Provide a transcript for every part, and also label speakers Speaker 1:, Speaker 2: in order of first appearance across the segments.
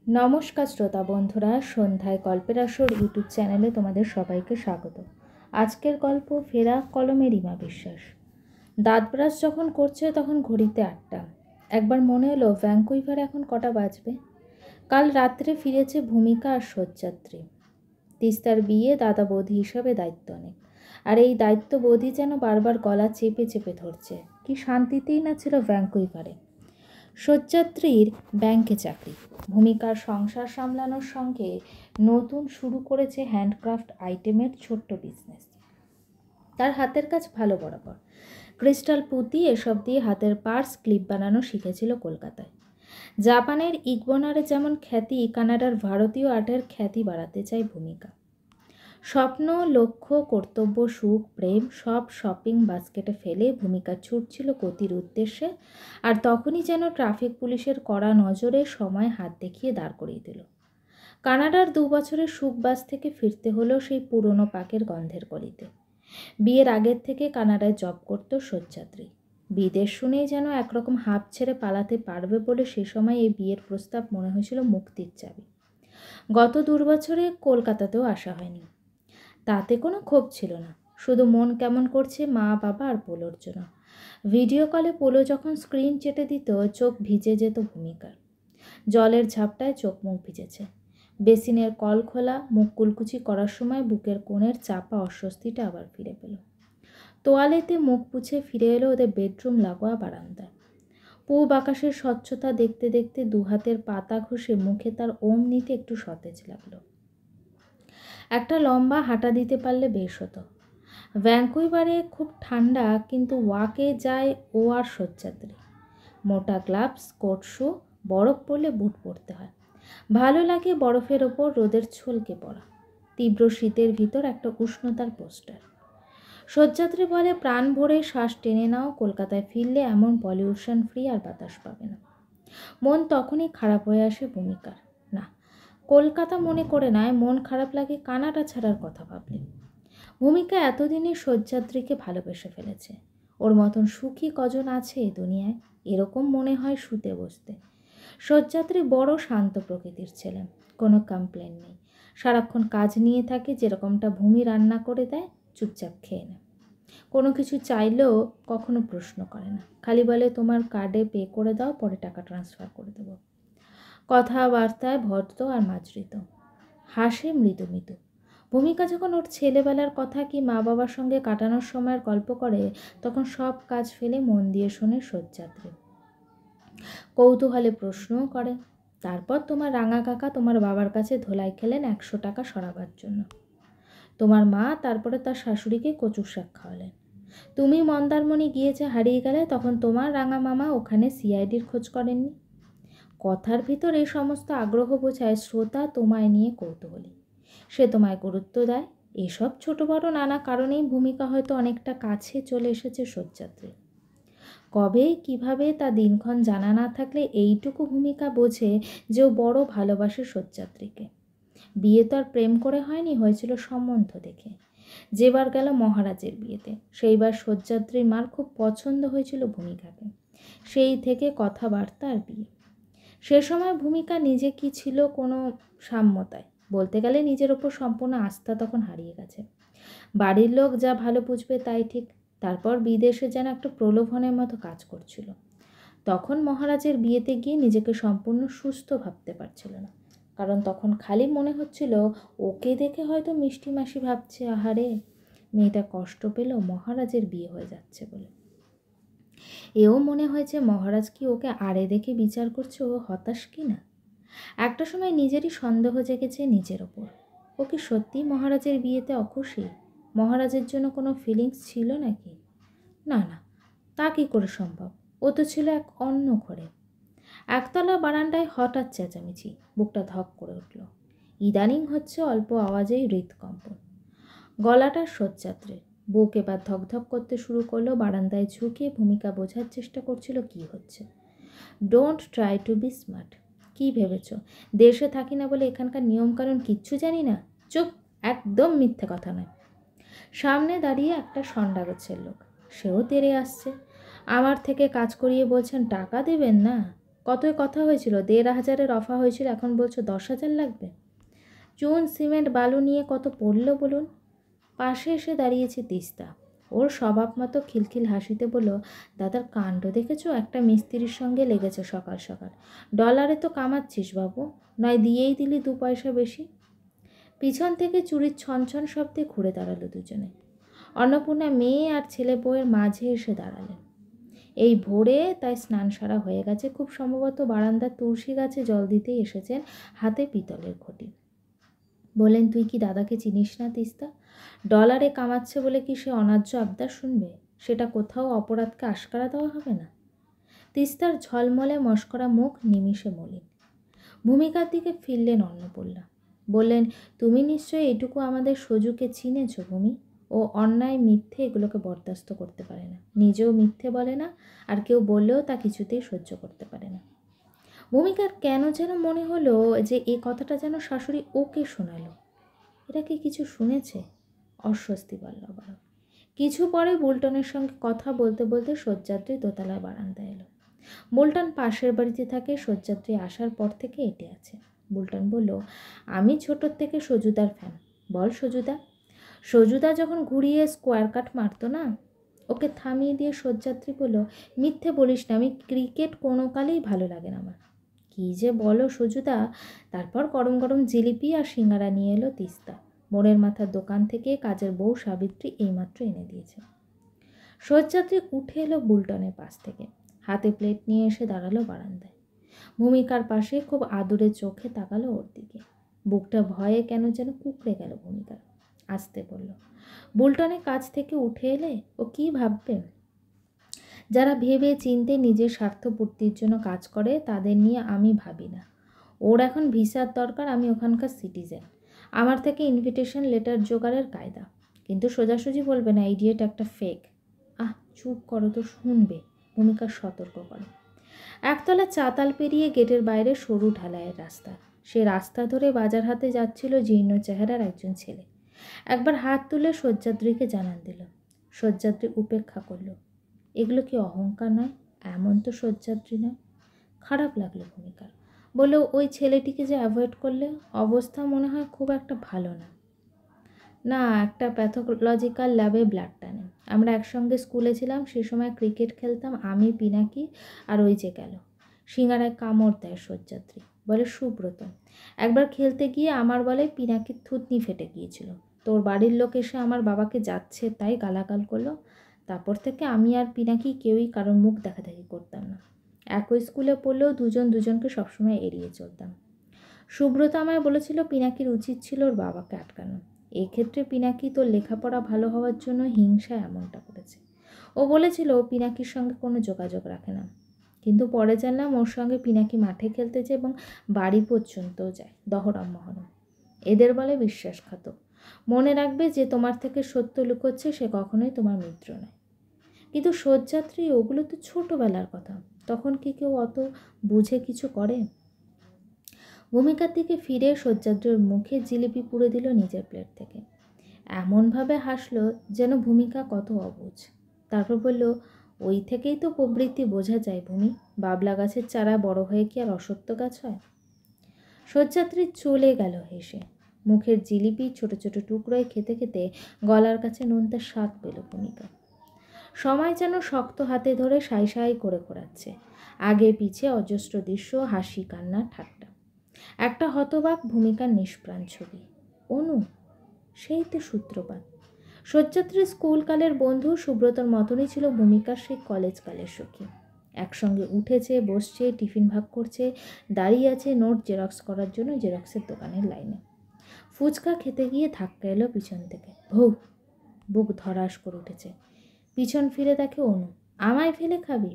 Speaker 1: নমস্কার শ্রোতা বন্ধুরা, সন্ধ্যায় গল্পের আসর ইউটিউব চ্যানেলে তোমাদের সবাইকে স্বাগত। আজকের গল্প ফেরা কলমে রিমা বিশ্বাস। দাঁত ব্রাশ যখন করছে তখন ঘড়িতে 8টা। একবার মনে হলো ভ্যাঙ্কুইভার এখন কটা বাজবে। কাল রাত্রে ফিরেছে ভূমিকা আর শয্যাত্রী। তিস্তার বিয়ে, দাদা বৌদি হিসাবে দায়িত্ব অনেক, আর এই দায়িত্ব বৌদি যেন বারবার গলা চেপে চেপে ধরছে। কি শান্তিতেই না ছিল ভ্যাঙ্কুইভারে। শয্যাত্রীর ব্যাংকে চাকরি, ভূমিকার সংসার সামলানোর সঙ্গে নতুন শুরু করেছে হ্যান্ডক্রাফট আইটেমের ছোট্ট বিজনেস। তার হাতের কাজ ভালো বরাবর। ক্রিস্টাল পুঁতি এসব দিয়ে হাতের পার্স, ক্লিপ বানানো শিখেছিল কলকাতায়। জাপানের ইগবনারে যেমন খ্যাতি, কানাডার ভারতীয় আর্টের খ্যাতি বাড়াতে চায় ভূমিকা। স্বপ্ন, লক্ষ্য, কর্তব্য, সুখ, প্রেম সব শপিং বাস্কেটে ফেলে ভূমিকা ছুটছিল গতির উদ্দেশ্যে। আর তখনই যেন ট্রাফিক পুলিশের কড়া নজরে সময় হাত দেখিয়ে দাঁড় করিয়ে দিল। কানাডার 2 বছরের সুখবাস থেকে ফিরতে হলো সেই পুরনো পাকের গন্ধের গলিতে। বিয়ের আগের থেকে কানাডায় জব করত শয্যাত্রী। বিদেশ শুনেই যেন একরকম হাঁপ ছেড়ে পালাতে পারবে বলে সে সময় এই বিয়ের প্রস্তাব মনে হয়েছিল মুক্তির চাবি। গত 2 বছরে কলকাতাতেও আসা হয়নি। তাতে কোনো ক্ষোভ ছিল না, শুধু মন কেমন করছে মা, বাবা আর পোলোর জন্য। ভিডিও কলে পোলো যখন স্ক্রিন চেটে দিত, চোখ ভিজে যেত ভূমিকার। জলের ঝাপটায় চোখ মুখ ভিজেছে। বেসিনের কল খোলা, মুখ কুলকুচি করার সময় বুকের কোণের চাপা অস্বস্তিটা আবার ফিরে পেল। তোয়ালেতে মুখ পুছে ফিরে এলো ওদের বেডরুম লাগোয়া বারান্দায়। পূব আকাশের স্বচ্ছতা দেখতে দেখতে দুহাতের পাতা ঘষে মুখে তার ওম নিতে একটু সতেজ লাগলো। একটা লম্বা হাঁটা দিতে পারলে বেশ হতো। ভ্যাঙ্কুইভারে খুব ঠান্ডা, কিন্তু ওয়াকে যায় ও আর শয্যাত্রী। মোটা গ্লাভস, কোট শু, বরফ পড়লে বুট পরতে হয়। ভালো লাগে বরফের ওপর রোদের ছলকে পড়া। তীব্র শীতের ভিতর একটা উষ্ণতার পোস্টার। শয্যাত্রী বলে, প্রাণ ভরে শ্বাস টেনে নাও, কলকাতায় ফিরলে এমন পলিউশন ফ্রি আর বাতাস পাবে না। মন তখনই খারাপ হয়ে আসে ভূমিকার। না, কলকাতা মনে করে নয়, মন খারাপ লাগে কানাডা ছাড়ার কথা ভাবলে। ভূমিকা এতদিনে শয্যাত্রীকে ভালোবেসে ফেলেছে। ওর মতন সুখী কজন আছে এই দুনিয়ায়, এরকম মনে হয় শুতে বসতে। শয্যাত্রী বড় শান্ত প্রকৃতির ছেলে, কোনো কমপ্লেন নেই। সারাক্ষণ কাজ নিয়ে থাকে, যেরকমটা ভূমি রান্না করে দেয়, চুপচাপ খেয়ে নেয়। কোনো কিছু চাইলেও কখনো প্রশ্ন করে না, খালি বলে তোমার কার্ডে পে করে দাও, পরে টাকা ট্রান্সফার করে দেবো। কথাবার্তায় ভদ্র আর মার্জিত, হাসে মৃদু মৃদু। ভূমিকা যখন ওর ছেলেবেলার কথা কি মা বাবার সঙ্গে কাটানোর সময়ের গল্প করে, তখন সব কাজ ফেলে মন দিয়ে শোনে শয্যাত্রী। কৌতূহলে প্রশ্নও করে, তারপর তোমার রাঙা কাকা তোমার বাবার কাছে ধোলাই খেলেন 100 টাকা সরাবার জন্য। তোমার মা তারপরে তার শাশুড়িকে কচুর শাক খাওয়ালেন। তুমি মন্দারমণি গিয়ে যে হারিয়ে গেলে, তখন তোমার রাঙা মামা ওখানে সিআইডির খোঁজ করেননি। কথার ভিতর এই সমস্ত আগ্রহ বোঝায় শ্রোতা তোমায় নিয়ে কৌতূহলী। সে তোমায় গুরুত্ব দেয়। এসব ছোট বড় নানা কারণেই ভূমিকা হয়তো অনেকটা কাছে চলে এসেছে শয্যাত্রী। কবে কিভাবে তা দিনক্ষণ জানা না থাকলে এইটুকু ভূমিকা বোঝে যে ও বড় ভালোবাসে শয্যাত্রীকে। বিয়ে তো আর প্রেম করে হয়নি, হয়েছিল সম্বন্ধ দেখে। যেবার গেল মহারাজের বিয়েতে, সেইবার শয্যাত্রীর মার খুব পছন্দ হয়েছিল ভূমিকাকে। সেই থেকে কথাবার্তা আর বিয়ে। সে সময় ভূমিকা নিজে কি ছিল কোনো সাম্যতায়, বলতে গেলে নিজের ওপর সম্পূর্ণ আস্থা তখন হারিয়ে গেছে। বাড়ির লোক যা ভালো বুঝবে তাই ঠিক। তারপর বিদেশে যেন একটা প্রলোভনের মতো কাজ করছিল। তখন মহারাজের বিয়েতে গিয়ে নিজেকে সম্পূর্ণ সুস্থ ভাবতে পারছিল না, কারণ তখন খালি মনে হচ্ছিল ওকে দেখে হয়তো মিষ্টি মাসি ভাবছে, আহারে মেয়েটা কষ্ট পেল মহারাজের বিয়ে হয়ে যাচ্ছে বলে। এও মনে হয়েছে মহারাজ কি ওকে আড়ে দেখে বিচার করছে, ও হতাশ কি না। একটা সময় নিজেরই সন্দেহ জেগেছে নিজের ওপর। ও কি সত্যি মহারাজের বিয়েতে অখুশি? মহারাজের জন্য কোনো ফিলিংস ছিল নাকি? না না, তা কী করে সম্ভব? ও তো ছিল এক অন্য ঘরে। একতলা বারান্দায় হঠাৎ চেঁচামেচি, বুকটা ধক করে উঠল। ইদানিং হচ্ছে অল্প আওয়াজেই হৃদকম্পন। গলাটা শয্যাত্রীর। বুক এবার ধকধক করতে শুরু করলো। বারান্দায় ঝুঁকে ভূমিকা বোঝার চেষ্টা করছিল কি হচ্ছে। Don't try to be smart. কী ভেবেছ দেশে থাকি না বলে এখানকার নিয়মকানুন কিচ্ছু জানি না? চুপ, একদম মিথ্যে কথা নয়। সামনে দাঁড়িয়ে একটা সন্ডা গোছের লোক, সেও তেড়ে আসছে। আমার থেকে কাজ করিয়ে বলছেন টাকা দেবেন না। কতই কথা হয়েছিল, 1,500-এর অফার হয়েছিল, এখন বলছো 10,000 লাগবে। চুন সিমেন্ট বালু নিয়ে কত পড়লো বলুন। পাশে এসে দাঁড়িয়েছে তিস্তা। ওর স্বভাব মতো খিলখিল হাসিতে বলল, দাদার কাণ্ড দেখেছো, একটা মিস্ত্রির সঙ্গে লেগেছে সকাল সকাল। ডলারে তো কামাচ্ছিস বাবু, নয় দিয়েই দিলি 2 পয়সা বেশি। পিছন থেকে চুরির ছনছন শব্দে ঘুরে দাঁড়ালো দুজনে। অন্নপূর্ণা মেয়ে আর ছেলে বউয়ের মাঝে এসে দাঁড়ালেন। এই ভোরে তাই স্নান সারা হয়ে গেছে, খুব সম্ভবত বারান্দার তুলসী গাছে জল দিতেই এসেছেন, হাতে পিতলের ঘটি। বললেন, তুই কি দাদাকে চিনিস না তিস্তা? ডলারে কামাচ্ছে বলে কি সে অন্যায্য আবদার শুনবে? সেটা কোথাও অপরাধকে আশকারা দেওয়া হবে না। তিস্তার ঝলমলে মস্করা মুখ নিমিষে মলিন। ভূমিকার দিকে ফিরলেন অন্নপূর্ণা। বললেন, তুমি নিশ্চয়ই এটুকু আমাদের সজুকে চিনেছ ভূমি। ও অন্যায় মিথ্যে এগুলোকে বরদাস্ত করতে পারে না, নিজেও মিথ্যে বলে না, আর কেউ বললেও তা কিছুতেই সহ্য করতে পারে না। ভূমিকার কেন যেন মনে হলো যে এই কথাটা যেন শাশুড়ি ওকে শোনালো। এটা কি কিছু শুনেছে? অস্বস্তি বাড়ল আবার। কিছু পরে বুলটনের সঙ্গে কথা বলতে বলতে শয্যাত্রী দোতলায় বারান্দায় এলো। বুলটন পাশের বাড়িতে থাকে, শয্যাত্রী আসার পর থেকে এটে আছে। বুলটন বলল, আমি ছোটোর থেকে সজুদার ফ্যান। বল সজুদা। সজুদা যখন ঘুরিয়ে স্কোয়ার কাট মারতো না। ওকে থামিয়ে দিয়ে শয্যাত্রী বলল, মিথ্যে বলিস না, আমি ক্রিকেট কোনো কালেই ভালো লাগে না আমার। কী যে বলো সজুদা। তারপর গরম গরম জিলিপি আর সিঙ্গারা নিয়ে এলো তিস্তা। মোড়ের মাথার দোকান থেকে কাজের বউ সাবিত্রী এইমাত্র এনে দিয়েছে। শয্যাত্রী উঠে এলো বুলটনের পাশ থেকে, হাতে প্লেট নিয়ে এসে দাঁড়ালো বারান্দায়। ভূমিকার পাশে খুব আদুরে চোখে তাকালো ওর দিকে। বুকটা ভয়ে কেন যেন কুঁকড়ে গেল ভূমিকার। আসতে বলল, বুলটনের কাছ থেকে উঠে এলে ও কি ভাববে? যারা ভেবে চিনতে নিজের স্বার্থপূর্তির জন্য কাজ করে তাদের নিয়ে আমি ভাবি না। ওর এখন ভিসার দরকার, আমি ওখানকার সিটিজেন। আমার থেকে ইনভিটেশন লেটার জোগাড়ের কায়দা। কিন্তু সোজাসুজি বলবে না ইডিয়েট একটা ফেক। চুপ করো তো, শুনবে। ভূমিকা সতর্ক করে। একতলা চাতাল পেরিয়ে গেটের বাইরে সরু ঢালাইয়ের রাস্তা। সে রাস্তা ধরে বাজার হাতে যাচ্ছিল জীর্ণ চেহারার একজন ছেলে। একবার হাত তুলে শয্যাদ্রীকে জানান দিল। শয্যাদ্রী উপেক্ষা করল। এগুলো কি অহংকার নয়? এমন তো শয্যাদ্রী নয়। খারাপ লাগলো ভূমিকার। বলল, ওই ছেলেটিকে যে অ্যাভয়েড করলে, অবস্থা মনে হয় খুব একটা ভালো না। না, একটা প্যাথোলজিক্যাল ল্যাবে ব্লাড টানে। আমরা একসঙ্গে স্কুলে ছিলাম, সে সময় ক্রিকেট খেলতাম আমি, পিনাকি আর ওই যে গেল। সিঙ্গারায় কামড় দেয় শয্যাদ্রী। বলে, সুব্রত। একবার খেলতে গিয়ে আমার বলে পিনাকির থুতনি ফেটে গিয়েছিল। তোর বাড়ির লোক এসে আমার বাবাকে যাচ্ছে তাই গালাগাল করলো। তারপর থেকে আমি আর পিনাকি কেউই কারোর মুখ দেখাদেখি করতাম না। একই স্কুলে পড়লেও দুজন দুজনকে সবসময় এড়িয়ে চলতাম। সুব্রত আমায় বলেছিল পিনাকির উচিত ছিল ওর বাবাকে আটকানো। এক্ষেত্রে পিনাকি তোর লেখাপড়া ভালো হওয়ার জন্য হিংসায় এমনটা করেছে। ও বলেছিল ও পিনাকির সঙ্গে কোনো যোগাযোগ রাখে না। কিন্তু পরে জানলাম ওর সঙ্গে পিনাকি মাঠে খেলতে যায় এবং বাড়ি পর্যন্তও যায়, দহরম মহরম। এদের বলে বিশ্বাসঘাতক। মনে রাখবে, যে তোমার থেকে সত্য লুকোচ্ছে সে কখনোই তোমার মিত্র নয়। কিন্তু শয্যাত্রী, ওগুলো তো ছোটোবেলার কথা, তখন কি কেউ অত বুঝে কিছু করে? ভূমিকার দিকে ফিরে শয্যাদ্রীর মুখে জিলিপি পুড়ে দিল নিজের প্লেট থেকে। এমনভাবে হাসলো যেন ভূমিকা কত অবুঝ। তারপর বলল, ওই থেকেই তো প্রবৃত্তি বোঝা যায় ভূমি। বাবলা গাছের চারা বড় হয়ে কি আর অসত্য গাছ হয়? শয্যাদ্রী চলে গেল হেসে। মুখের জিলিপি ছোট ছোট টুকরোয় খেতে খেতে গলার কাছে নোনতা স্বাদ পেল ভূমিকা। সময় যেন শক্ত হাতে ধরে সাই সাই করে ঘোরাচ্ছে। আগে পিছে অজস্র দৃশ্য, হাসি, কান্না, ঠাট্টা। একটা হতবাক ভূমিকার নিষ্প্রাণ ছবি। অনু, সেই তো সূত্রপাত। শয্যাত্রী স্কুলকালের বন্ধু সুব্রতর মতনই ছিল ভূমিকার সেই কলেজকালের সখী। একসঙ্গে উঠেছে, বসছে, টিফিন ভাগ করছে, দাঁড়িয়ে আছে নোট জেরক্স করার জন্য জেরক্সের দোকানের লাইনে। ফুচকা খেতে গিয়ে ধাক্কা এলো পিছন থেকে। বুক ধরাস করে উঠেছে। পিছন ফিরে দেখে অনু। আমায় ফেলে খাবি?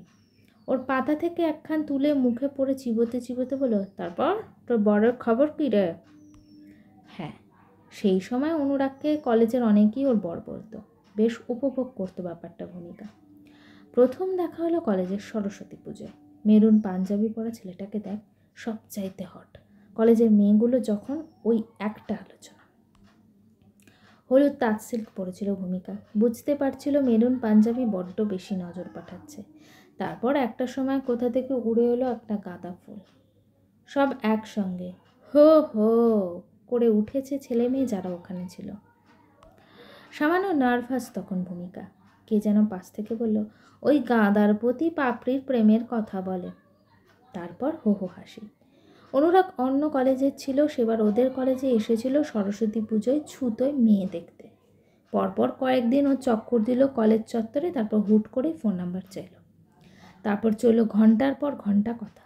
Speaker 1: ওর পাতা থেকে একখান তুলে মুখে পড়ে চিবোতে চিবোতে বলো, তারপর তোর বরের খবর কী রে? হ্যাঁ, সেই সময় অনুরাগকে কলেজের অনেকেই ওর বর বলতো। বেশ উপভোগ করতো ব্যাপারটা ভূমিকা। প্রথম দেখা হলো কলেজের সরস্বতী পুজোয়। মেরুন পাঞ্জাবি পরা ছেলেটাকে দেখ, সবচাইতে হট। কলেজের মেয়েগুলো যখন ওই একটা আলোচনা। হলুদ তাঁত সিল্ক পরেছিল ভূমিকা। বুঝতে পারছিল মেরুন পাঞ্জাবি বড্ড বেশি নজর পাঠাচ্ছে। তারপর একটা সময় কোথা থেকে উড়ে এলো একটা গাঁদা ফুল। সব একসঙ্গে হো হো করে উঠেছে ছেলে মেয়ে যারা ওখানে ছিল। সামান্য নার্ভাস তখন ভূমিকা। কে যেন পাশ থেকে বলল, ওই গাঁদার প্রতি পাপড়ির প্রেমের কথা বলে। তারপর হো হো হাসি। অনুরাগ অন্য কলেজের ছিল, সেবার ওদের কলেজে এসেছিল সরস্বতী পুজোয় ছুতোয় মেয়ে দেখতে। পরপর কয়েকদিন ও চক্কর দিল কলেজ চত্বরে, তারপর হুট করে ফোন নাম্বার চাইল। তারপর চলল ঘন্টার পর ঘন্টা কথা।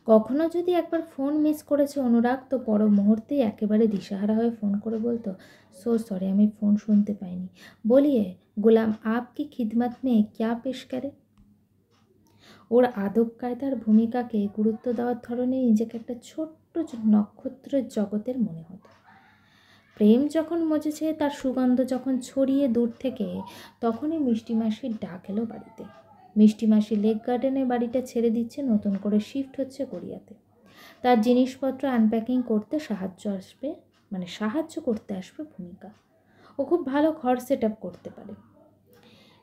Speaker 1: কখনো যদি একবার ফোন মিস করেছে অনুরাগ, তো পর মুহূর্তেই একেবারে দিশাহারা হয়ে ফোন করে বলতো, সো সরি, আমি ফোন শুনতে পাইনি, বলিয়ে গোলাম আপকি খিদমত মে ক্যা পেশ করে। ওর আদব কায়দার ভূমিকাকে গুরুত্ব দেওয়ার ধরনে নিজেকে একটা ছোট্ট নক্ষত্রের জগতের মনে হতো। প্রেম যখন মজেছে, তার সুগন্ধ যখন ছড়িয়ে দূর থেকে, তখনই মিষ্টি মাসির ডাক এলো বাড়িতে। মিষ্টি মাসি লেক গার্ডেনে বাড়িটা ছেড়ে দিচ্ছে, নতুন করে শিফট হচ্ছে গড়িয়াতে। তার জিনিসপত্র আনপ্যাকিং করতে সাহায্য করতে আসবে ভূমিকা। ও খুব ভালো ঘর সেট আপ করতে পারে।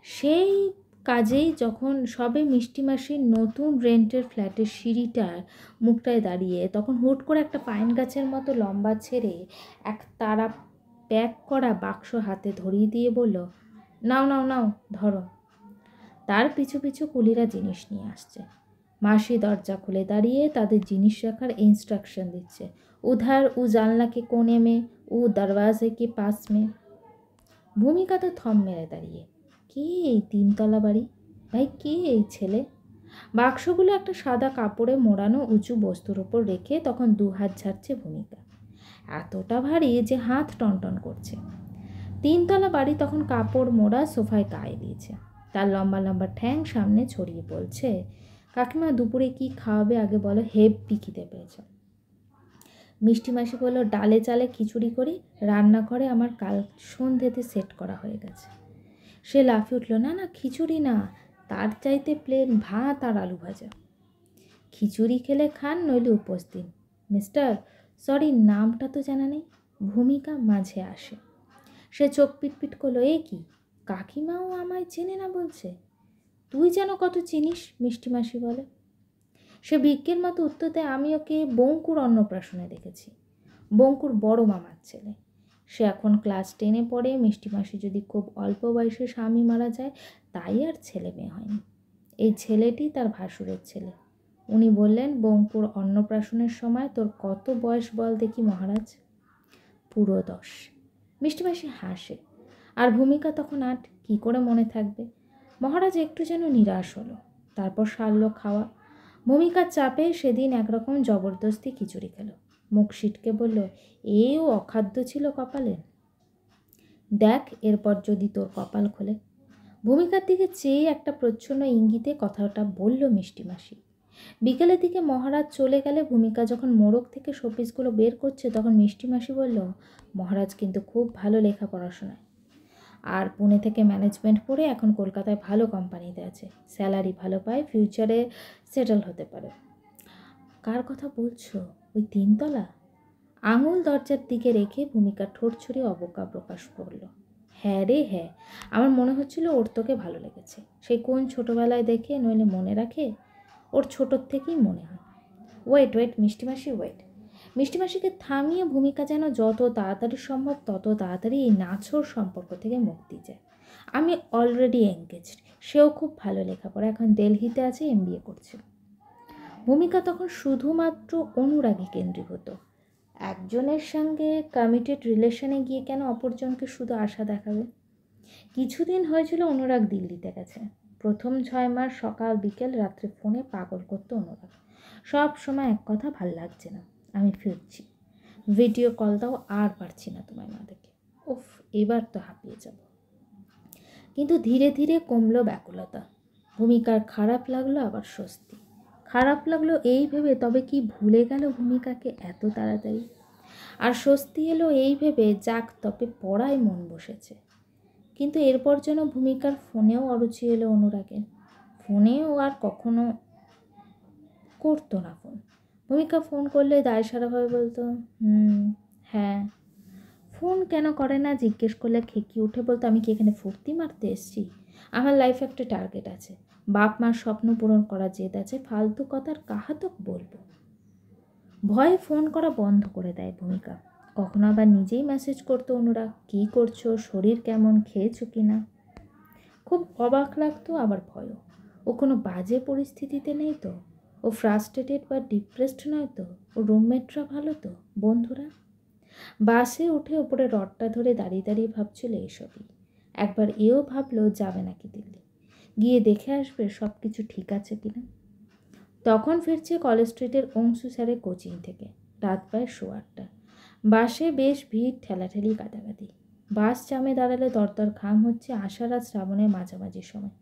Speaker 1: সেই কাজেই যখন সবে মিষ্টি মাসির নতুন রেন্টের ফ্ল্যাটের সিঁড়িটার মুখটায় দাঁড়িয়ে, তখন হুট করে একটা পাইন গাছের মতো লম্বা ছেড়ে এক তারা প্যাক করা বাক্স হাতে ধরিয়ে দিয়ে বলল, নাও নাও নাও ধরো। তার পিছু পিছু কুলিরা জিনিস নিয়ে আসছে। মাসি দরজা খুলে দাঁড়িয়ে তাদের জিনিস রাখার ইনস্ট্রাকশন দিচ্ছে, উধার উ জানলা কে কোনে মে, উ দরওয়াজে কে পাস মে। ভূমিকা তো থম মেরে দাঁড়িয়ে, কে এই 3 তলা বাড়ি? ভাই কে এই ছেলে? বাক্সগুলো একটা সাদা কাপড়ে মোড়ানো উঁচু বস্তুর ওপর রেখে তখন 2 হাত ঝাড়ছে ভূমিকা। এতটা ভারী যে হাত টনটন করছে। 3 তলা বাড়ি তখন কাপড় মোড়া সোফায় গায়ে দিয়েছে। তার লম্বা লম্বা ঠ্যাং সামনে ছড়িয়ে বলছে, কাকিমা দুপুরে কি খাওয়াবে আগে বলো, হেব্বি খিদে পেয়েছে। মিষ্টি মাসি বলল, ডালে চালে খিচুড়ি করি, রান্নাঘরে আমার কাল সন্ধ্যেতে সেট করা হয়ে গেছে। সে লাফিয়ে উঠল, না না খিচুড়ি না, তার চাইতে প্লেন ভাত আর আলু ভাজা। খিচুড়ি খেলে খান, নইলে উপোস দিন। মিস্টার, সরি নামটা তো জানা নেই। ভূমিকা মাঝে আসে। সে চোখ পিটপিট করলো, এ কি, কাকিমাও আমায় চেনে না বলছে? তুই যেন কত চিনিস, মিষ্টি মাসি বলে। সে ভিক্ষের মতো উত্তর দেয়, আমি ওকে বঙ্কুর অন্নপ্রাশনে দেখেছি। বঙ্কুর বড় মামার ছেলে। সে এখন ক্লাস 10-এ পড়ে। মিষ্টি মাসি যদি খুব অল্প বয়সে স্বামী মারা যায়, তাই আর ছেলে মেয়ে হয়নি। এই ছেলেটি তার ভাসুরের ছেলে। উনি বললেন, বঙ্কুর অন্নপ্রাশনের সময় তোর কত বয়স বল দেখি মহারাজ? পুরো 10। মিষ্টি মাসি হাসে। আর ভূমিকা তখন 8। কী করে মনে থাকবে? মহারাজ একটু যেন নিরাশ হলো। তারপর সারল খাওয়া। ভূমিকার চাপে সেদিন একরকম জবরদস্তি খিচুড়ি খেলো। মুখ সিটকে বলল, এও অখাদ্য ছিল কপালে। দেখ এরপর যদি তোর কপাল খোলে। ভূমিকার দিকে চেয়ে একটা প্রচ্ছন্ন ইঙ্গিতে কথাটা বলল মিষ্টি মাসি। বিকেলের দিকে মহারাজ চলে গেলে ভূমিকা যখন মোড়ক থেকে শোপিসগুলো বের করছে, তখন মিষ্টি মাসি বলল, মহারাজ কিন্তু খুব ভালো লেখা পড়াশোনায়, আর পুনে থেকে ম্যানেজমেন্ট পড়ে এখন কলকাতায় ভালো কোম্পানিতে আছে, স্যালারি ভালো পায়, ফিউচারে সেটেল হতে পারে। কার কথা বলছো? ওই 3 তলা? আঙুল দরজার দিকে রেখে ভূমিকা ঠোঁট ছুঁড়ে অবজ্ঞা প্রকাশ করলো। হ্যাঁ রে হ্যাঁ, আমার মনে হচ্ছিল ওর তোকে ভালো লেগেছে। সে কোন ছোটোবেলায় দেখে, নইলে মনে রাখে? ওর ছোটোর থেকেই মনে হয়। ওয়েট ওয়েট মিষ্টি মাসি ওয়েট। মিষ্টি মাসিকে থামিয়ে ভূমিকা যেন যত তাড়াতাড়ি সম্ভব তত তাড়াতাড়ি এই নাছোড় সম্পর্ক থেকে মুক্তি চায়। আমি অলরেডি এঙ্গেজড। সেও খুব ভালো লেখাপড়া, এখন দিল্লিতে আছে, MBA করছে। ভূমিকা তখন শুধুমাত্র অনুরাগী কেন্দ্রীভূত। একজনের সঙ্গে কমিটেড রিলেশনে গিয়ে কেন অপরজনকে শুধু আশা দেখাবে? কিছুদিন হয়েছিল অনুরাগ দিল্লিতে গেছে। প্রথম 6 মাস সকাল বিকেল রাত্রে ফোনে পাগল করতো অনুরাগ। সব সময় এক কথা, ভাল লাগছে না, আমি ফিরছি, ভিডিও কল দাও, আর পারছি না তোমায় না দেখে, উফ এবার তো হাঁপিয়ে যাব। কিন্তু ধীরে ধীরে কমলো ব্যাকুলতা। ভূমিকার খারাপ লাগলো, আবার স্বস্তি। খারাপ লাগলো এই ভেবে তবে কি ভুলে গেল ভূমিকাকে এত তাড়াতাড়ি? আর স্বস্তি এলো এই ভেবে, যাক তবে পড়ায় মন বসেছে। কিন্তু এরপর যেন ভূমিকার ফোনেও অরুচি এলো অনুরাগের। ফোনেও আর কখনো করতো না ফোন। ভূমিকা ফোন করলে দায়সারাভাবে বলতো, হ্যাঁ। ফোন কেন করে না জিজ্ঞেস করলে খেকি উঠে বলতো, আমি কি এখানে ফুর্তি মারতে এসেছি? আমার লাইফে একটা টার্গেট আছে, বাপ মার স্বপ্ন পূরণ করার জেদ আছে, ফালতু কথার কাহাতক বলবো। ভয়ে ফোন করা বন্ধ করে দেয় ভূমিকা। কখনো আবার নিজেই মেসেজ করতো অনুরাগ, কী করছো, শরীর কেমন, খেয়েছো কি না। খুব অবাক লাগতো, আবার ভয়ও। ও কোনো বাজে পরিস্থিতিতে নেই তো? ও ফ্রাস্ট্রেটেড বা ডিপ্রেসড নয় তো? ও রুমমেটরা ভালো তো? বন্ধুরা? বাসে উঠে ওপরে রডটা ধরে দাঁড়িয়ে দাঁড়িয়ে ভাবছিল এসবই। একবার এও ভাবলো যাবে নাকি দিল্লি, গিয়ে দেখে আসবে সব কিছু ঠিক আছে কিনা। তখন ফিরছে কলেজ স্ট্রিটের অংশু স্যারের কোচিং থেকে, রাত প্রায় 8:15। বাসে বেশ ভিড়, ঠেলাঠেলি, কাদাকাদি। বাস জামে দাঁড়ালে দরদর ঘাম হচ্ছে, আষাঢ় আর শ্রাবণের মাঝামাঝি সময়।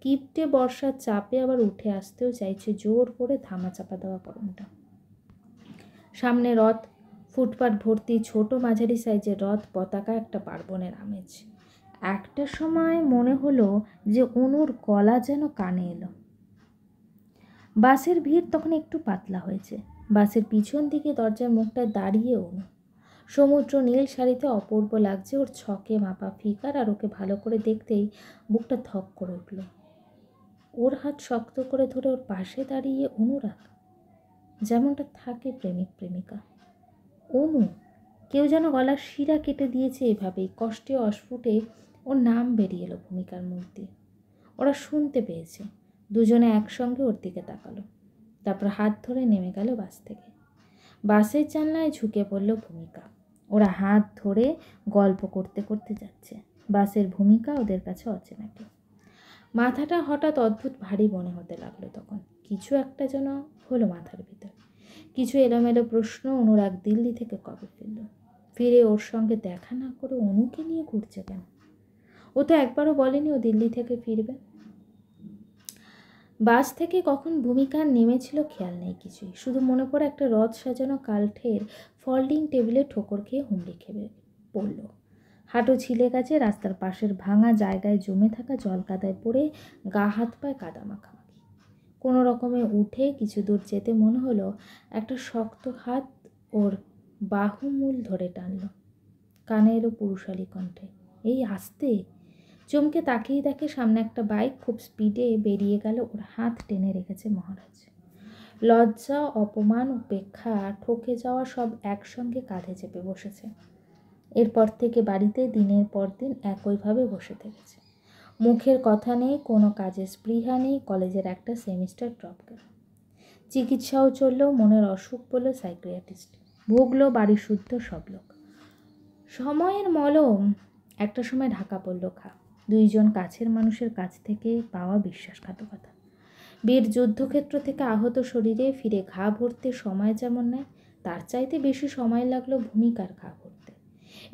Speaker 1: কিপটে বর্ষার চাপে আবার উঠে আসতেও চাইছে জোর করে ধামাচাপা দেওয়া গরমটা। সামনে রথ, ফুটপাত ভর্তি ছোট মাঝারি সাইজের রথ, পতাকা, একটা পার্বণের আমেজ। একটা সময় মনে হলো যে অনুর গলা যেন কানে এলো। বাসের ভিড় তখন একটু পাতলা হয়েছে। বাসের পিছন দিকে দরজার মুখটায় দাঁড়িয়ে অনু। সমুদ্র নীল শাড়িতে অপূর্ব লাগছে ওর, ছকে মাপা ফিকার, আর ওকে ভালো করে দেখতেই বুকটা ধক করে উঠল। ওর হাত শক্ত করে ধরে ওর পাশে দাঁড়িয়ে অনুরাগ, যেমনটা থাকে প্রেমিক প্রেমিকা। অনু, কেউ যেন গলার শিরা কেটে দিয়েছে এভাবেই। কষ্টে অস্ফুটে ওর নাম বেরিয়ে এলো ভূমিকার মুখ দিয়ে। ওরা শুনতে পেয়েছে। দুজনে একসঙ্গে ওর দিকে তাকালো, তারপর হাত ধরে নেমে গেল বাস থেকে। বাসের জানলায় ঝুঁকে পড়ল ভূমিকা। ওরা হাত ধরে গল্প করতে করতে যাচ্ছে। বাসের ভূমিকা ওদের কাছে অচেনা কেউ। মাথাটা হঠাৎ অদ্ভুত ভারী মনে হতে লাগলো তখন। কিছু একটা যেন হলো মাথার ভিতর। কিছু এলোমেলো প্রশ্ন। অনুরাগ দিল্লি থেকে কবে ফিরল? ফিরে ওর সঙ্গে দেখা না করে অনুকে নিয়ে ঘুরছে কেন? ও তো একবারও বলেনি ও দিল্লি থেকে ফিরবে। বাস থেকে কখন ভূমিকা নেমেছিল খেয়াল নেই কিছুই। শুধু মনে পড়ে একটা রথ সাজানো কাঠের ফোল্ডিং টেবিলে ঠোকর খেয়ে হুমড়ি খেয়ে পড়ল। হাঁটু ছিলে গেছে, রাস্তার পাশের ভাঙা জায়গায় জমে থাকা জল কাদায় পড়ে গা হাত পায়ে কাদা মাখামাখি। কোনো রকমে উঠে কিছু দূর যেতে মনে হলো একটা শক্ত হাত ওর বাহুমূল ধরে টানল। কানে এলো পুরুষালী কণ্ঠে, এই আস্তে। চমকে তাকিয়ে দেখে সামনে একটা বাইক খুব স্পিডে বেরিয়ে গেল। ওর হাত টেনে রেখেছে মহারাজ। লজ্জা, অপমান, উপেক্ষা, ঠকে যাওয়া সব একসঙ্গে কাঁধে চেপে বসেছে। এরপর থেকে বাড়িতে দিনের পর দিন একইভাবে বসে থেকেছে। মুখের কথা নেই, কোনো কাজের স্পৃহা নেই। কলেজের একটা সেমিস্টার ড্রপ গেল। চিকিৎসাও চলল, মনের অসুখ বলল সাইকিয়াট্রিস্ট, ভুগল বাড়ির শুদ্ধ সব লোক। সময়ের মলম একটা সময় ঢাকা পড়ল খা। দুইজন কাছের মানুষের কাছ থেকে পাওয়া বিশ্বাসঘাতকতা। বীর যুদ্ধক্ষেত্র থেকে আহত শরীরে ফিরে ঘা ভরতে সময় যেমন নেয়, তার চাইতে বেশি সময় লাগলো ভূমিকার ঘা ভরতে।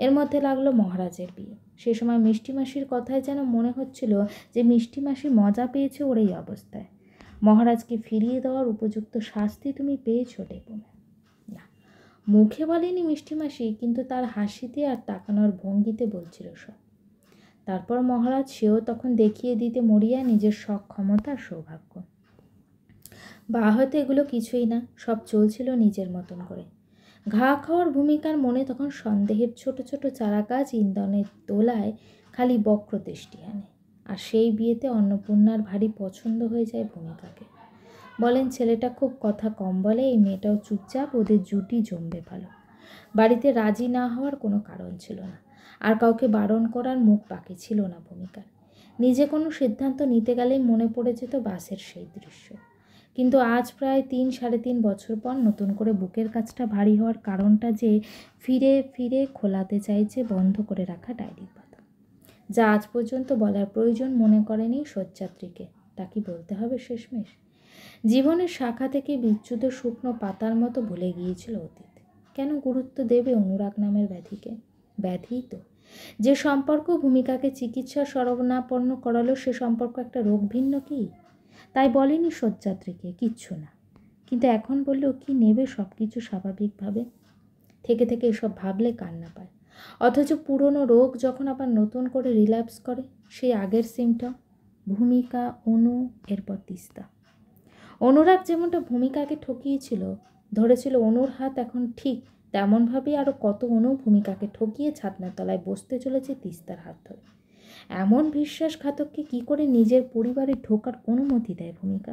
Speaker 1: এর মধ্যে লাগলো মহারাজের বিয়ে। সে সময় মিষ্টি মাসির কথায় যেন মনে হচ্ছিল যে মিষ্টি মাসি মজা পেয়েছে ওর এই অবস্থায়। মহারাজকে ফিরিয়ে দেওয়ার উপযুক্ত শাস্তি তুমি পেয়েছো ডেপুমে। না, মুখে বলেনি মিষ্টি মাসি, কিন্তু তার হাসিতে আর তাকানোর ভঙ্গিতে বলছিল সব। তারপর মহারাজ, সেও তখন দেখিয়ে দিতে মরিয়া নিজের সক্ষমতা আর সৌভাগ্য। বা হয়তো এগুলো কিছুই না, সব চলছিল নিজের মতন করে। ঘা খাওয়ার ভূমিকার মনে তখন সন্দেহের ছোট ছোট চারাগাছ ইন্ধনের দোলায় খালি বক্র দৃষ্টি আনে। আর সেই বিয়েতে অন্নপূর্ণার ভারী পছন্দ হয়ে যায় ভূমিকাকে। বলেন ছেলেটা খুব কথা কম বলে, এই মেয়েটাও চুপচাপ, ওদের জুটি জমবে ভালো। বাড়িতে রাজি না হওয়ার কোনো কারণ ছিল না, আর কাউকে বারণ করার মুখ বাকি ছিল না ভূমিকার। নিজে কোনো সিদ্ধান্ত নিতে গেলেই মনে পড়ে যেত বাসের সেই দৃশ্য। কিন্তু আজ প্রায় 3-3.5 বছর পর নতুন করে বুকের কাছটা ভারী হওয়ার কারণটা যে ফিরে ফিরে খোলাতে চাইছে বন্ধ করে রাখা ডায়েরির পাতা, যা আজ পর্যন্ত বলার প্রয়োজন মনে করেনি শয্যাত্রীকে। তা কি বলতে হবে শেষমেশ? জীবনের শাখা থেকে বিচ্যুত শুকনো পাতার মতো ভুলে গিয়েছিল অতীত। কেন গুরুত্ব দেবে অনুরাগ নামের ব্যাধিকে? ব্যাধিই তো। যে সম্পর্ক ভূমিকাকে চিকিৎসা শরণাপন্ন করালো, সে সম্পর্ক একটা রোগ ভিন্ন কি? তাই বলেনি শয্যাত্রীকে কিচ্ছু না। কিন্তু এখন বললেও কি নেবে সব কিছু স্বাভাবিকভাবে? থেকে থেকে এসব ভাবলে কান্না পায়। অথচ পুরনো রোগ যখন আবার নতুন করে রিল্যাপস করে, সেই আগের সিমটম, ভূমিকা, অনু, এরপর তিস্তা। অনুরাগ যেমনটা ভূমিকাকে ঠকিয়েছিল, ধরেছিল অনুর হাত, এখন ঠিক তেমনভাবেই আরও কত অনু ভূমিকাকে ঠকিয়ে ছাতনার তলায় বসতে চলেছে তিস্তার হাত ধরে। এমন বিশ্বাসঘাতককে কী করে নিজের পরিবারে ঢোকার অনুমতি দেয় ভূমিকা?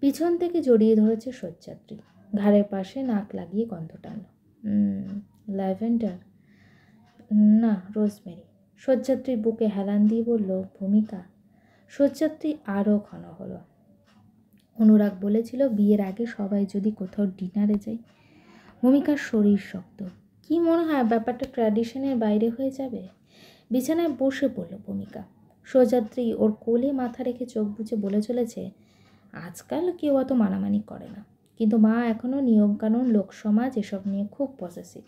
Speaker 1: পিছন থেকে জড়িয়ে ধরেছে শয্যাত্রী, ঘাড়ের পাশে নাক লাগিয়ে গন্ধ টানল। ল্যাভেন্ডার না, রোজমেরি। শয্যাত্রীর বুকে হেলান দিয়ে বলল ভূমিকা। শয্যাত্রী আরও ঘন হলো। অনুরাগ বলেছিল বিয়ের আগে সবাই যদি কোথাও ডিনারে যাই। ভূমিকার শরীর শক্ত। কি মনে হয় ব্যাপারটা ট্র্যাডিশনের বাইরে হয়ে যাবে? বিছানায় বসে পড়ল ভূমিকা। শয্যাত্রী ওর কোলে মাথা রেখে চোখ বুজে বলে চলেছে, আজকাল কেউ অত মানামানি করে না, কিন্তু মা এখনও নিয়মকানুন, লোকসমাজ এসব নিয়ে খুব পসেসিভ।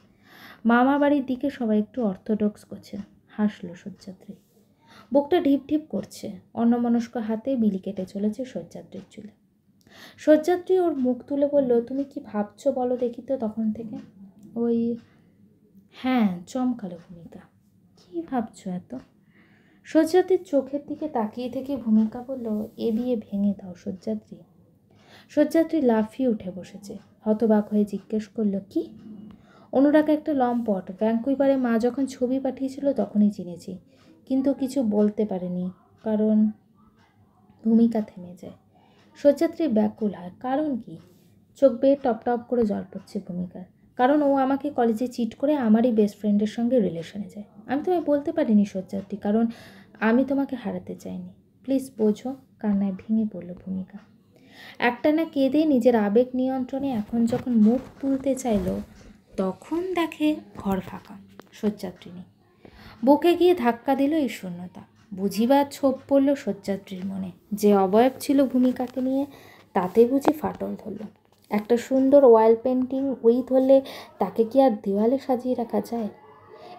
Speaker 1: মামা বাড়ির দিকে সবাই একটু অর্থোডক্স করছে। হাসল শয্যাত্রী। বুকটা ঢিপ ঢিপ করছে। অন্যমনস্ক হাতে বিলি কেটে চলেছে শয্যাত্রীর চুলে। শয্যাত্রী ওর মুখ তুলে বলল, তুমি কি ভাবছো বলো দেখি তো তখন থেকে? ওই হ্যাঁ, চমকালো ভূমিকা। কি ভাবছো এত? শয্যাত্রীর চোখের দিকে তাকিয়ে থেকে ভূমিকা বলল, এ বিয়ে ভেঙে দাও শয্যাত্রী। শয্যাত্রী লাফিয়ে উঠে বসেছে। হতবাক হয়ে জিজ্ঞেস করলো, কি? অনুরাগ একটা লম্পট। ভ্যাঙ্কুইভারে মা যখন ছবি পাঠিয়েছিল তখনই চিনেছি, কিন্তু কিছু বলতে পারেনি কারণ। ভূমিকা থেমে যায়। শয্যাত্রী ব্যাকুল হয়। কারণ কি? চোখ বেয়ে টপ টপ করে জল পড়ছে ভূমিকার। কারণ ও আমাকে কলেজে চিট করে আমারই বেস্ট ফ্রেন্ডের সঙ্গে রিলেশনে যায়। আমি তোমায় বলতে পারিনি শয্যাত্রী, কারণ আমি তোমাকে হারাতে চাইনি। প্লিজ বোঝো। কান্নায় ভেঙে পড়ল ভূমিকা। একটানা কেঁদে নিজের আবেগ নিয়ন্ত্রণে এখন যখন মুখ তুলতে চাইল, তখন দেখে ঘর ফাঁকা, শয্যাত্রী নেই। বুকে গিয়ে ধাক্কা দিল এই শূন্যতা। বুঝিবার ছোপ পড়ল শয্যাত্রীর মনে। যে অবয়ব ছিল ভূমিকাকে নিয়ে, তাতে বুঝি ফাটল ধরল। একটা সুন্দর ওয়াল পেন্টিং ওই ধরলে তাকে কি আর দেওয়ালে সাজিয়ে রাখা যায়?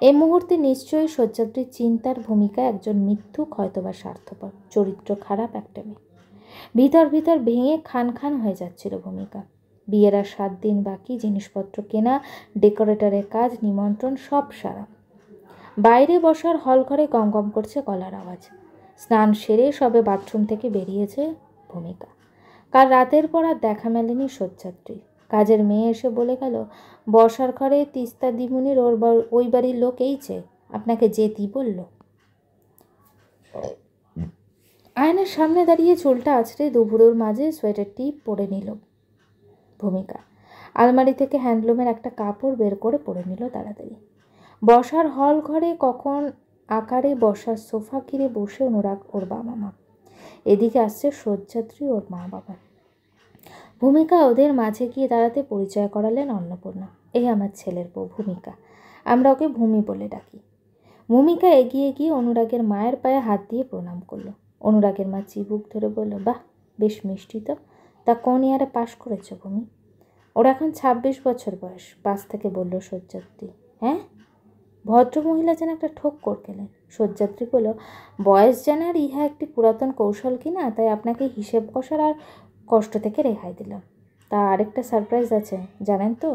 Speaker 1: এই মুহূর্তে নিশ্চয়ই শয্যাত্রীর চিন্তার ভূমিকা একজন মিথ্যুক, হয়তোবা স্বার্থপর, চরিত্র খারাপ একটা মেয়ে। ভিতর ভিতর ভেঙে খান খান হয়ে যাচ্ছিল ভূমিকা। বিয়ের আর 7 দিন বাকি। জিনিসপত্র কেনা, ডেকোরেটরের কাজ, নিমন্ত্রণ সব সারা। বাইরে বসার হল ঘরে গম গম করছে গলার আওয়াজ। স্নান সেরে সবে বাথরুম থেকে বেরিয়েছে ভূমিকা। কাল রাতের পর আর দেখা মেলেনি শয্যাত্রী। কাজের মেয়ে এসে বলে গেল, বসার ঘরে তিস্তা দিমুনির ওই বাড়ির লোক এইছে, আপনাকে যেতেই বলল। আয়নার সামনে দাঁড়িয়ে চুলটা আছড়ে দুপুরের মাঝে সোয়েটার টিপ পরে নিল ভূমিকা। আলমারি থেকে হ্যান্ডলুমের একটা কাপড় বের করে পরে নিল তাড়াতাড়ি। বসার হল ঘরে কখন আকারে বসার সোফা ঘিরে বসে অনুরাগ ওর বাবা মা। এদিকে আসছে শয্যাত্রী ওর মা বাবা। ভূমিকা ওদের মাঝে গিয়ে দাঁড়াতে পরিচয় করালেন অন্নপূর্ণা। এই আমার ছেলের বউ ভূমিকা, আমরা ওকে ভূমি বলে ডাকি। ভূমিকা এগিয়ে গিয়ে অনুরাগের মায়ের পায়ে হাত দিয়ে প্রণাম করলো। অনুরাগের মা চিবুক ধরে বলল, বাহ, বেশ মিষ্টি তো। তা কোন ইয়ারে পাশ করেছ ভূমি? ওর এখন 26 বছর বয়স, পাশ থেকে বলল শয্যাত্রী। হ্যাঁ? ভদ্রমহিলা যেন একটা ঠোক্কর খেলেন। শয্যাত্রী বলল, বয়স জানার ইহা একটি পুরাতন কৌশল কিনা, তাই আপনাকে হিসেব কষার আর কষ্ট থেকে রেহাই দিলাম। তা আরেকটা সারপ্রাইজ আছে, জানেন তো?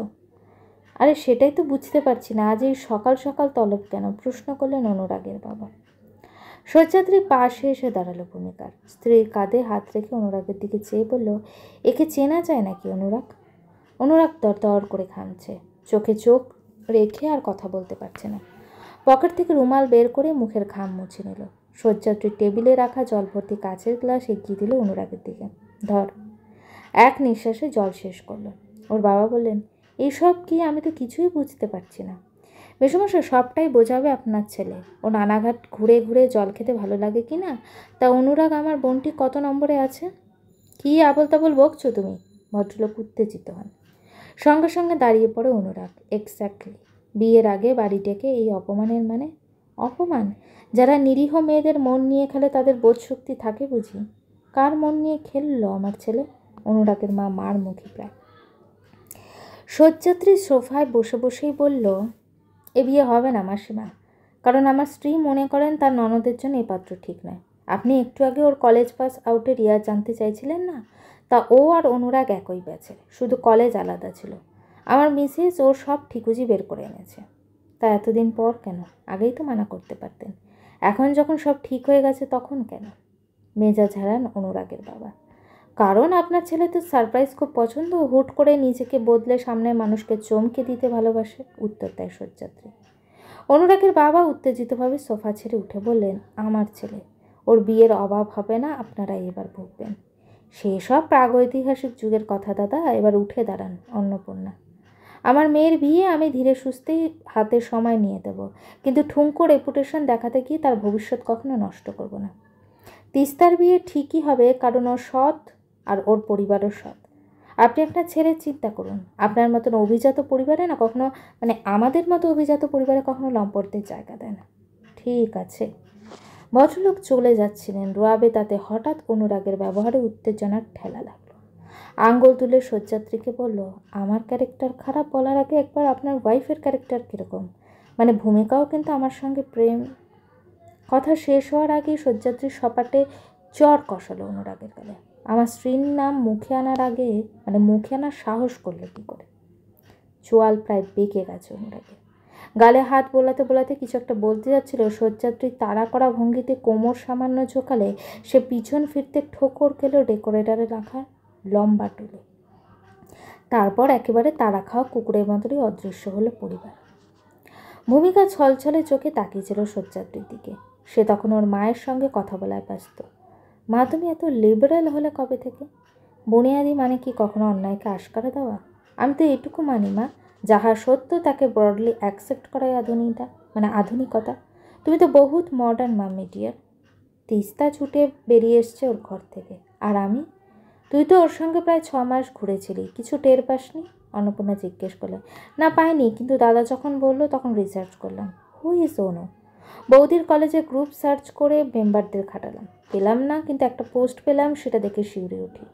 Speaker 1: আরে সেটাই তো বুঝতে পারছি না, আজ এই সকাল সকাল তলব কেন? প্রশ্ন করলেন অনুরাগের বাবা। শয্যাত্রী পাশে এসে দাঁড়ালো ভূমিকার। স্ত্রীর কাঁধে হাত রেখে অনুরাগের দিকে চেয়ে বলল, একে চেনা যায় নাকি অনুরাগ? অনুরাগ দর করে ঘামছে, চোখে চোখ রেখে আর কথা বলতে পারছে না। পকেট থেকে রুমাল বের করে মুখের ঘাম মুছে নিল। শয্যাত্রীর টেবিলে রাখা জল ভর্তি কাচের গ্লাস এগিয়ে দিল অনুরাগের দিকে। ধর। এক নিঃশ্বাসে জল শেষ করল। ওর বাবা বললেন, এইসব কি? আমি তো কিছুই বুঝতে পারছি না। মেসোমশাই, সবটাই বোঝাবে আপনার ছেলে। ও নানাঘাট ঘুরে ঘুরে জল খেতে ভালো লাগে কি না? তা অনুরাগ আমার বোনটি কত নম্বরে আছে? কি আবল তাবল বকছো তুমি? ভদ্রলোক উত্তেজিত হন। সঙ্গে সঙ্গে দাঁড়িয়ে পড়ে অনুরাগ। এক্স্যাক্টলি। বিয়ের আগে বাড়ি ডেকে এই অপমানের মানে? অপমান? যারা নিরীহ মেয়েদের মন নিয়ে খেলে তাদের বোধশক্তি থাকে বুঝি? কার মন নিয়ে খেললো আমার ছেলে? অনুরাগের মা মার মুখী প্রায়। শয্যাত্রী সোফায় বসে বসেই বলল, এ বিয়ে হবে না মাসিমা, কারণ আমার স্ত্রী মনে করেন তার ননদের জন্য এই পাত্র ঠিক নয়। আপনি একটু আগে ওর কলেজ পাস আউটের ইয়ার জানতে চাইছিলেন না? তা ও আর অনুরাগ একই ব্যাচের, শুধু কলেজ আলাদা ছিল। আমার মিসেস ওর সব ঠিকুজি বের করে এনেছে। তা এতদিন পর কেন? আগেই তো মানা করতে পারতেন। এখন যখন সব ঠিক হয়ে গেছে তখন কেন? মেজাজ হারান অনুরাগের বাবা। কারণ আপনার ছেলে তো সারপ্রাইজ খুব পছন্দ, হুট করে নিজেকে বদলে সামনের মানুষকে চমকে দিতে ভালোবাসে, উত্তর দেয় শয্যাত্রী। অনুরাগের বাবা উত্তেজিতভাবে সোফা ছেড়ে উঠে বললেন, আমার ছেলে, ওর বিয়ের অভাব হবে না, আপনারাই এবার ভুগবেন। সেসব প্রাগৈতিহাসিক যুগের কথা দাদা, এবার উঠে দাঁড়ান অন্নপূর্ণা। আমার মেয়ের বিয়ে আমি ধীরে সুস্থেই হাতে সময় নিয়ে দেব, কিন্তু ঠুনকো রেপুটেশন দেখাতে গিয়ে তার ভবিষ্যৎ কখনো নষ্ট করব না। তিস্তার বিয়ে ঠিকই হবে, কারণ ও সৎ আর ওর পরিবারও সৎ। আপনি আপনার ছেলের চিন্তা করুন। আপনার মতন অভিজাত পরিবারে না কখনো, আমাদের মতো অভিজাত পরিবারে কখনো লম্পটদের জায়গা দেয় না। ঠিক আছে। ভদ্রলোক চলে যাচ্ছিলেন, রোয়াবে তাতে হঠাৎ অনুরাগের ব্যবহারে উত্তেজনার ঠেলা লাগলো। আঙ্গুল তুলে শয্যাত্রীকে বলল, আমার ক্যারেক্টার খারাপ বলার আগে একবার আপনার ওয়াইফের ক্যারেক্টার কীরকম, ভূমিকাও কিন্তু আমার সঙ্গে প্রেম। কথা শেষ হওয়ার আগেই শয্যাত্রীর সপাটে চর কষালো অনুরাগের গালে। আমার স্ত্রীর নাম মুখে আনার আগে মুখে আনার সাহস করলে কী করে? চোয়াল প্রায় বেঁকে গেছে অনুরাগে। গালে হাত বোলাতে বোলাতে কিছু একটা বলতে যাচ্ছিল। শয্যাত্রী তাড়া করা ভঙ্গিতে কোমর সামান্য ঝোঁকালে সে পিছন ফিরতে ঠোকর খেলো ডেকোরেটরে রাখা লম্বা টুলে। তারপর একেবারে তাড়া খাওয়া কুকুরের মতোই অদৃশ্য হলো পরিবার। ভূমিকা ছলছলে চোখে তাকিয়েছিল শয্যাত্রীর দিকে। সে তখন ওর মায়ের সঙ্গে কথা বলায় ব্যস্ত। মা, তুমি এত লিবারেল হলে কবে থেকে? বুনিয়াদি কি কখনো অন্যায়কে আশকারা দেওয়া? আমি তো এটুকু মানি মা, যাহা সত্য তাকে ব্রডলি অ্যাকসেপ্ট করাই আধুনিকতা। তুমি তো বহুত মডার্ন মা মিডিয়ার। তিস্তা ছুটে বেরিয়ে এসছে ওর ঘর থেকে, আর আমি? তুই তো ওর সঙ্গে প্রায় 6 মাস ঘুরেছিলি, কিছু টের পাসনি? অন্নপূর্ণা জিজ্ঞেস করলেন। না, পাইনি, কিন্তু দাদা যখন বললো তখন রিসার্চ করলাম। হু ইজ অনু? বৌদির কলেজে গ্রুপ সার্চ করে মেম্বারদের খাটালাম, পেলাম না, কিন্তু একটা পোস্ট পেলাম, সেটা দেখে শিউরে উঠি।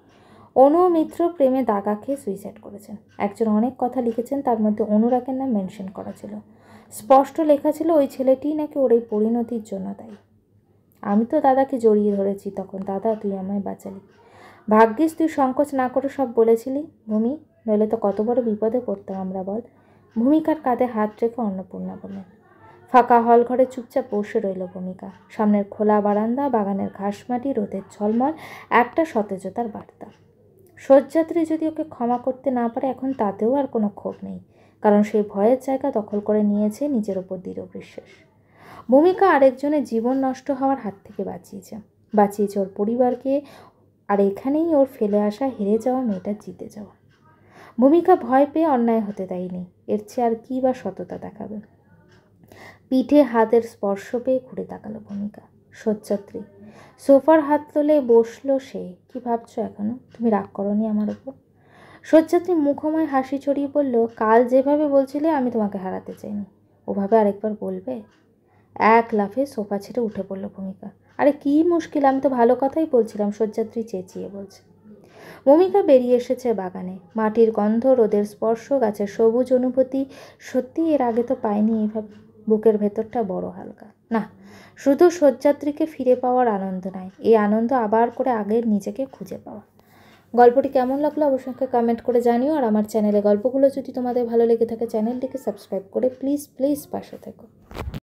Speaker 1: অনু মিত্র প্রেমে দাগা খেয়ে সুইসাইড করেছেন। একজন অনেক কথা লিখেছেন, তার মধ্যে অনুরাগের নাম মেনশন করা ছিল। স্পষ্ট লেখা ছিল ওই ছেলেটিই নাকি ওর এই পরিণতির জন্য দায়ী। আমি তো দাদাকে জড়িয়ে ধরেছি তখন। দাদা, তুই আমায় বাঁচালি। ভাগ্যিস তুই সংকোচ না করে সব বলেছিলি ভূমি, নইলে তো কত বড় বিপদে পড়তাম আমরা, বল। ভূমিকার কাঁধে হাত রেখে অন্নপূর্ণা বললেন। ফাঁকা হল ঘরে চুপচাপ বসে রইল ভূমিকা। সামনের খোলা বারান্দা, বাগানের ঘাসমাটি, রোদের ঝলমল, একটা সতেজতার বার্তা। শয্যাত্রী যদি ওকে ক্ষমা করতে না পারে এখন, তাতেও আর কোনো ক্ষোভ নেই, কারণ সেই ভয়ের জায়গা দখল করে নিয়েছে নিজের ওপর দৃঢ় বিশ্বাস। ভূমিকা আরেকজনের জীবন নষ্ট হওয়ার হাত থেকে বাঁচিয়েছে ওর পরিবারকে, আর এখানেই ওর ফেলে আসা হেরে যাওয়া মেয়েটা জিতে যাওয়া। ভূমিকা ভয় পেয়ে অন্যায় হতে দেয়নি, এর চেয়ে আর কী বা সততা দেখাবে। পিঠে হাতের স্পর্শ পেয়ে ঘুরে তাকালো ভূমিকা। শয্যাত্রী সোফার হাত তোলে বসলো সে। কি ভাবছো এখনো? তুমি রাগ করনি আমার ওপর? শয্যাত্রী মুখময় হাসি ছড়িয়ে বলল, কাল যেভাবে বলছিলে আমি তোমাকে হারাতে চাইনি, ওভাবে আরেকবার বলবে? এক লাফে সোফা ছেড়ে উঠে পড়ল ভূমিকা। আরে কি মুশকিল, আমি তো ভালো কথাই বলছিলাম, শয্যাত্রী চেঁচিয়ে বলছে। ভূমিকা বেরিয়ে এসেছে বাগানে। মাটির গন্ধ, রোদের স্পর্শ, গাছের সবুজ অনুভূতি, সত্যি এর আগে তো পাইনি এইভাবে। বুকের ভেতরটা বড় হালকা। না, শুধু শয্যাত্রীকে ফিরে পাওয়ার আনন্দ নয়, এই আনন্দ আবার করে আগের নিজেকে খুঁজে পাওয়া। গল্পটি কেমন লাগলো অবশ্যই কমেন্ট করে জানিও। আর আমার চ্যানেলে গল্পগুলো যদি তোমাদের ভালো লেগে থাকে, চ্যানেলটিকে সাবস্ক্রাইব করে প্লিজ পাশে থেকো।